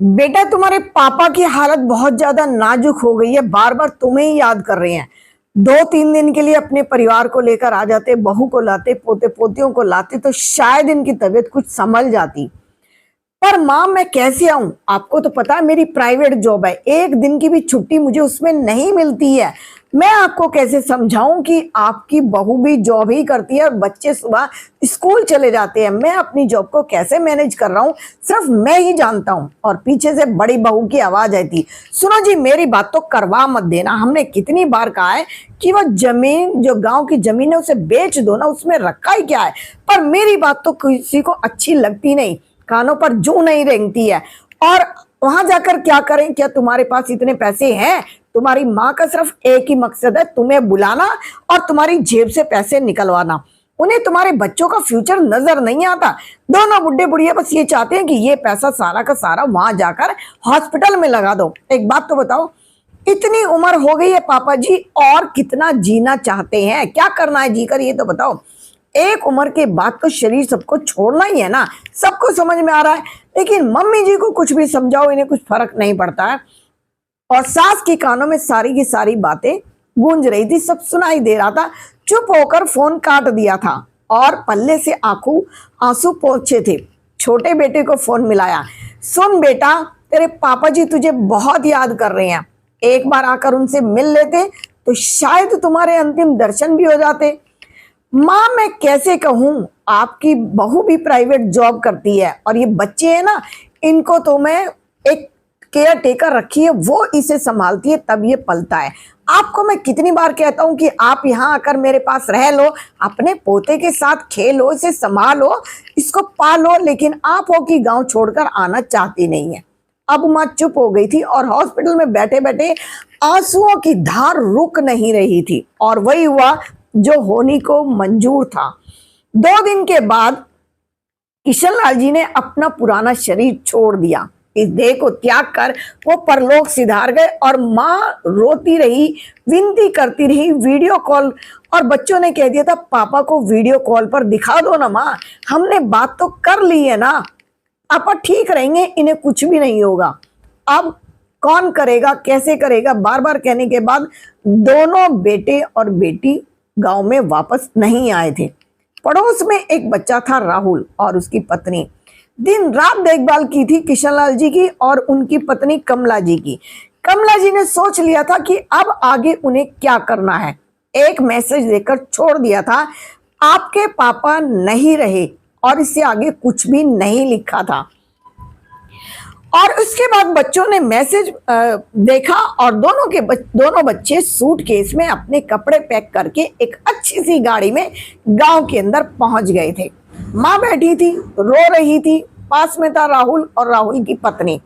बेटा, तुम्हारे पापा की हालत बहुत ज्यादा नाजुक हो गई है। बार बार तुम्हें ही याद कर रहे हैं। 2-3 दिन के लिए अपने परिवार को लेकर आ जाते, बहू को लाते, पोते पोतियों को लाते तो शायद इनकी तबीयत कुछ संभल जाती। पर माँ, मैं कैसे आऊं? आपको तो पता है मेरी प्राइवेट जॉब है, एक दिन की भी छुट्टी मुझे उसमें नहीं मिलती है। मैं आपको कैसे समझाऊं कि आपकी बहू भी जॉब ही करती है और बच्चे सुबह स्कूल चले जाते हैं। मैं अपनी जॉब को कैसे मैनेज कर रहा हूं, सिर्फ मैं ही जानता हूं। और पीछे से बड़ी बहू की आवाज आई थी, सुनो जी, मेरी बात तो करवा मत देना। हमने कितनी बार कहा है कि वह जमीन, जो गांव की जमीन है, उसे बेच दो ना, उसमें रखा ही क्या है। पर मेरी बात तो किसी को अच्छी लगती नहीं, कानों पर जू नहीं रेंगती है। और वहां जाकर क्या करें? क्या तुम्हारे पास इतने पैसे हैं? तुम्हारी माँ का सिर्फ एक ही मकसद है, तुम्हें बुलाना और तुम्हारी जेब से पैसे निकलवाना। उन्हें तुम्हारे बच्चों का फ्यूचर नजर नहीं आता। दोनों बुढ़े बुढ़िया बस ये चाहते हैं कि ये पैसा सारा का सारा वहां जाकर हॉस्पिटल में लगा दो। एक बात तो बताओ, इतनी उम्र हो गई है पापा जी, और कितना जीना चाहते हैं? क्या करना है जीकर, ये तो बताओ। एक उम्र के बाद तो शरीर सबको छोड़ना ही है ना, सबको समझ में आ रहा है। लेकिन मम्मी जी को कुछ भी समझाओ, इन्हें कुछ फर्क नहीं पड़ता है। और सास के कानों में सारी की सारी बातें गूंज रही थी, सब सुनाई दे रहा था। चुप होकर फोन काट दिया था और पल्ले से आंसू पोंछे थे। छोटे बेटे को फोन मिलाया। सुन बेटा, तेरे पापा जी तुझे बहुत याद कर रहे हैं, एक बार आकर उनसे मिल लेते तो शायद तुम्हारे अंतिम दर्शन भी हो जाते। माँ, मैं कैसे कहूँ, आपकी बहू भी प्राइवेट जॉब करती है और ये बच्चे हैं ना, इनको तो मैं एक केयर टेकर रखी है, वो इसे संभालती है, तब ये पलता है। आपको मैं कितनी बार कहता हूँ कि आप यहाँ आकर मेरे पास रह लो, अपने पोते के साथ खेलो, इसे संभालो, इसको पालो, लेकिन आप हो कि गांव छोड़कर आना चाहती नहीं है। अब माँ चुप हो गई थी और हॉस्पिटल में बैठे बैठे आंसुओं की धार रुक नहीं रही थी। और वही हुआ जो होनी को मंजूर था। 2 दिन के बाद किशन लाल जी ने अपना पुराना शरीर छोड़ दिया। इस देह को त्याग कर वो परलोक सिधार गए और माँ रोती रही, विनती करती रही, वीडियो कॉल। और बच्चों ने कह दिया था, पापा को वीडियो कॉल पर दिखा दो ना माँ, हमने बात तो कर ली है ना, पापा ठीक रहेंगे, इन्हें कुछ भी नहीं होगा। अब कौन करेगा, कैसे करेगा? बार बार कहने के बाद दोनों बेटे और बेटी गांव में वापस नहीं आए थे। पड़ोस में एक बच्चा था, राहुल, और उसकी पत्नी दिन रात देखभाल की थी किशनलाल जी की और उनकी पत्नी कमला जी की। कमला जी ने सोच लिया था कि अब आगे उन्हें क्या करना है। एक मैसेज देकर छोड़ दिया था, आपके पापा नहीं रहे, और इससे आगे कुछ भी नहीं लिखा था। और उसके बाद बच्चों ने मैसेज देखा और दोनों बच्चे सूटकेस में अपने कपड़े पैक करके एक अच्छी सी गाड़ी में गांव के अंदर पहुंच गए थे। माँ बैठी थी, रो रही थी, पास में था राहुल और राहुल की पत्नी।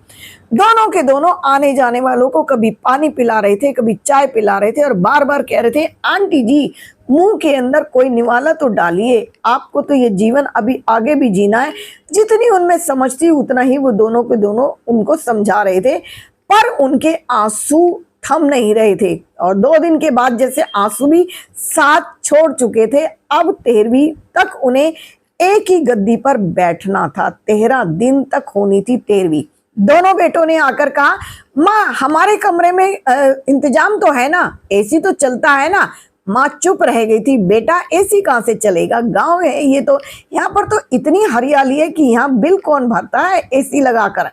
दोनों के दोनों आने जाने वालों को कभी पानी पिला रहे थे, कभी चाय पिला रहे थे और बार बार कह रहे थे, आंटी जी मुंह के अंदर कोई निवाला तो डालिए, आपको तो ये जीवन अभी आगे भी जीना है। जितनी उनमें समझ थी उतना ही वो दोनों के दोनों उनको समझा रहे थे, पर उनके आंसू थम नहीं रहे थे। और 2 दिन के बाद जैसे आंसू भी साथ छोड़ चुके थे, अब 13वीं तक उन्हें एक ही गद्दी पर बैठना था। 13 दिन तक होनी थी 13वीं। दोनों बेटों ने आकर कहा, माँ हमारे कमरे में इंतजाम तो है ना, एसी तो चलता है ना। माँ चुप रह गई थी, बेटा एसी कहाँ से चलेगा, गांव है ये तो, यहाँ पर तो इतनी हरियाली है कि यहाँ बिल कौन भरता है एसी लगाकर।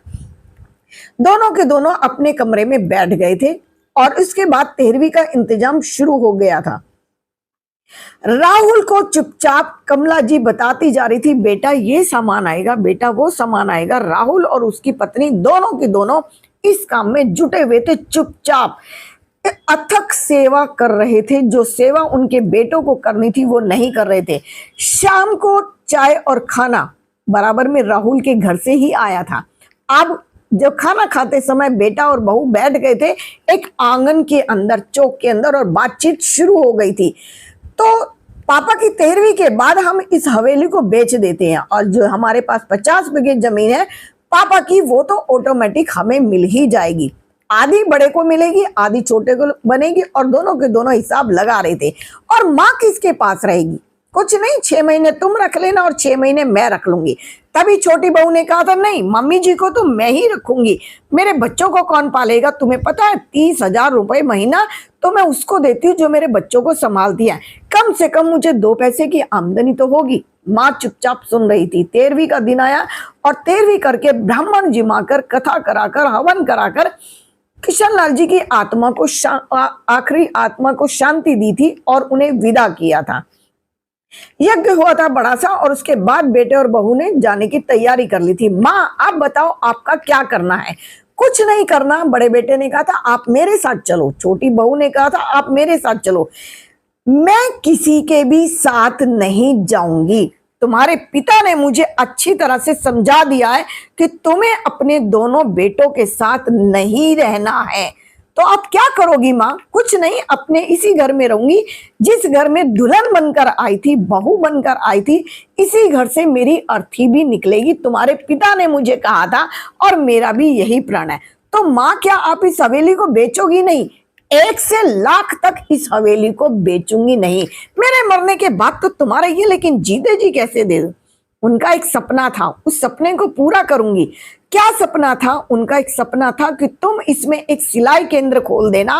दोनों के दोनों अपने कमरे में बैठ गए थे और उसके बाद 13वीं का इंतजाम शुरू हो गया था। राहुल को चुपचाप कमला जी बताती जा रही थी, बेटा ये सामान आएगा, बेटा वो सामान आएगा। राहुल और उसकी पत्नी दोनों के दोनों इस काम में जुटे हुए थे, चुपचाप अथक सेवा कर रहे थे। जो सेवा उनके बेटों को करनी थी वो नहीं कर रहे थे। शाम को चाय और खाना बराबर में राहुल के घर से ही आया था। अब जब खाना खाते समय बेटा और बहू बैठ गए थे एक आंगन के अंदर, चौक के अंदर, और बातचीत शुरू हो गई थी। तो पापा की 13वीं के बाद हम इस हवेली को बेच देते हैं और जो हमारे पास 50 बीघे जमीन है पापा की, वो तो ऑटोमेटिक हमें मिल ही जाएगी। आधी बड़े को मिलेगी, आधी छोटे को बनेगी, और दोनों के दोनों हिसाब लगा रहे थे। और माँ किसके पास रहेगी? कुछ नहीं, 6 महीने तुम रख लेना और 6 महीने मैं रख लूंगी, तभी छोटी बहू ने कहा था नहीं मम्मी जी को तो मैं ही रखूंगी, मेरे बच्चों को कौन पालेगा, तुम्हें पता है 30,000 रुपए महीना तो मैं उसको देती हूँ जो मेरे बच्चों को संभालती है, कम से कम मुझे 2 पैसे की आमदनी तो होगी। माँ चुपचाप सुन रही थी। 13वीं का दिन आया और 13वीं करके ब्राह्मण जिमाकर कथा कराकर हवन कराकर किशनलाल जी की आत्मा को आखिरी आत्मा को शांति दी थी और उन्हें विदा किया था। यज्ञ हुआ था बड़ा सा और उसके बाद बेटे और बहू ने जाने की तैयारी कर ली थी। माँ आप बताओ आपका क्या करना है? कुछ नहीं करना। बड़े बेटे ने कहा था आप मेरे साथ चलो, छोटी बहू ने कहा था आप मेरे साथ चलो। मैं किसी के भी साथ नहीं जाऊंगी। तुम्हारे पिता ने मुझे अच्छी तरह से समझा दिया है कि तुम्हें अपने दोनों बेटों के साथ नहीं रहना है। तो आप क्या करोगी माँ? कुछ नहीं, अपने इसी घर में रहूंगी जिस घर में दुल्हन बनकर आई थी, बहू बनकर आई थी, इसी घर से मेरी अर्थी भी निकलेगी। तुम्हारे पिता ने मुझे कहा था और मेरा भी यही प्रण है। तो माँ क्या आप इस हवेली को बेचोगी नहीं? 1 से लाख तक इस हवेली को बेचूंगी नहीं। मेरे मरने के बाद तो तुम्हारा ये, लेकिन जीते जी कैसे दे दूं? उनका एक सपना था, उस सपने को पूरा करूंगी। क्या सपना था? उनका एक सपना था कि तुम इसमें एक सिलाई केंद्र खोल देना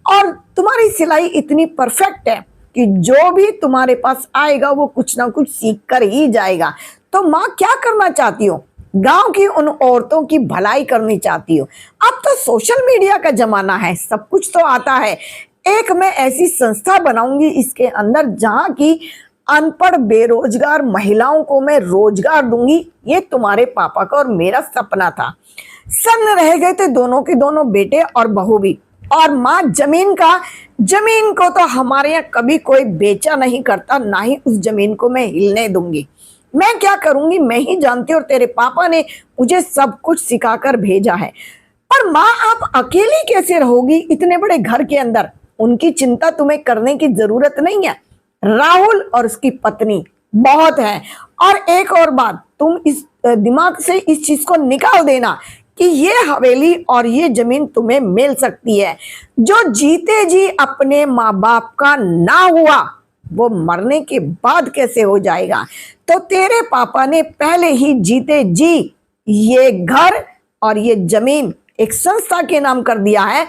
और तुम्हारी सिलाई इतनी परफेक्ट है कि जो भी तुम्हारे पास आएगा वो कुछ ना कुछ सीख कर ही जाएगा। तो माँ क्या करना चाहती हो? गांव की उन औरतों की भलाई करनी चाहती हो। अब तो सोशल मीडिया का जमाना है, सब कुछ तो आता है। एक मैं ऐसी संस्था बनाऊंगी इसके अंदर जहां की अनपढ़ बेरोजगार महिलाओं को मैं रोजगार दूंगी। ये तुम्हारे पापा का और मेरा सपना था। सन्न रह गए थे दोनों के दोनों बेटे और बहू भी। और माँ जमीन को तो हमारे यहाँ कभी कोई बेचा नहीं करता, ना ही उस जमीन को मैं हिलने दूंगी। मैं क्या करूंगी मैं ही जानती हूँ और तेरे पापा ने मुझे सब कुछ सिखाकर भेजा है। पर माँ आप अकेली कैसे रहोगी इतने बड़े घर के अंदर? उनकी चिंता तुम्हें करने की जरूरत नहीं है। राहुल और उसकी पत्नी बहुत है। और एक और बात, तुम इस दिमाग से इस चीज को निकाल देना कि ये हवेली और ये जमीन तुम्हें मिल सकती है। जो जीते जी अपने माँ बाप का ना हुआ वो मरने के बाद कैसे हो जाएगा? तो तेरे पापा ने पहले ही जीते जी ये घर और ये जमीन एक संस्था के नाम कर दिया है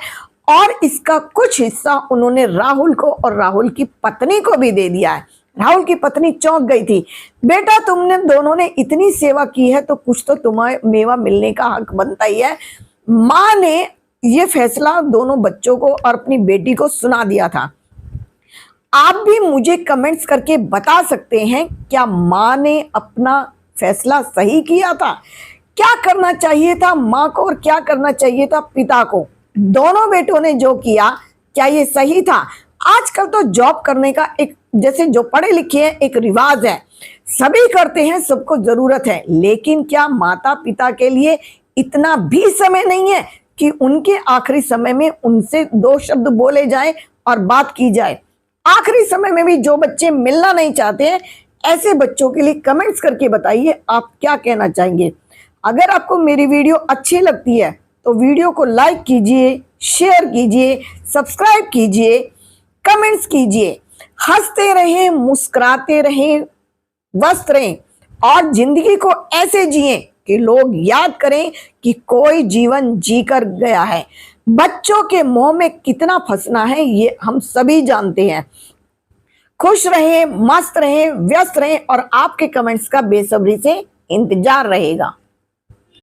और इसका कुछ हिस्सा उन्होंने राहुल को और राहुल की पत्नी को भी दे दिया है। राहुल की पत्नी चौंक गई थी। बेटा तुमने दोनों ने इतनी सेवा की है तो कुछ तो तुम्हें मेवा मिलने का हक बनता ही है। माँ ने ये फैसला दोनों बच्चों को और अपनी बेटी को सुना दिया था। आप भी मुझे कमेंट्स करके बता सकते हैं क्या माँ ने अपना फैसला सही किया था? क्या करना चाहिए था माँ को और क्या करना चाहिए था पिता को? दोनों बेटों ने जो किया क्या ये सही था? आजकल तो जॉब करने का एक, जैसे जो पढ़े लिखे हैं, एक रिवाज है, सभी करते हैं, सबको जरूरत है। लेकिन क्या माता पिता के लिए इतना भी समय नहीं है कि उनके आखिरी समय में उनसे 2 शब्द बोले जाए और बात की जाए? आखिरी समय में भी जो बच्चे मिलना नहीं चाहते हैं, ऐसे बच्चों के लिए कमेंट्स करके बताइए आप क्या कहना चाहेंगे। अगर आपको मेरी वीडियो अच्छी लगती है तो वीडियो को लाइक कीजिए, शेयर कीजिए, सब्सक्राइब कीजिए, कमेंट्स कीजिए। हंसते रहें, मुस्कुराते रहें, व्यस्त रहें और जिंदगी को ऐसे जिएं कि लोग याद करें कि कोई जीवन जीकर गया है। बच्चों के मोह में कितना फंसना है ये हम सभी जानते हैं। खुश रहें, मस्त रहें, व्यस्त रहें और आपके कमेंट्स का बेसब्री से इंतजार रहेगा।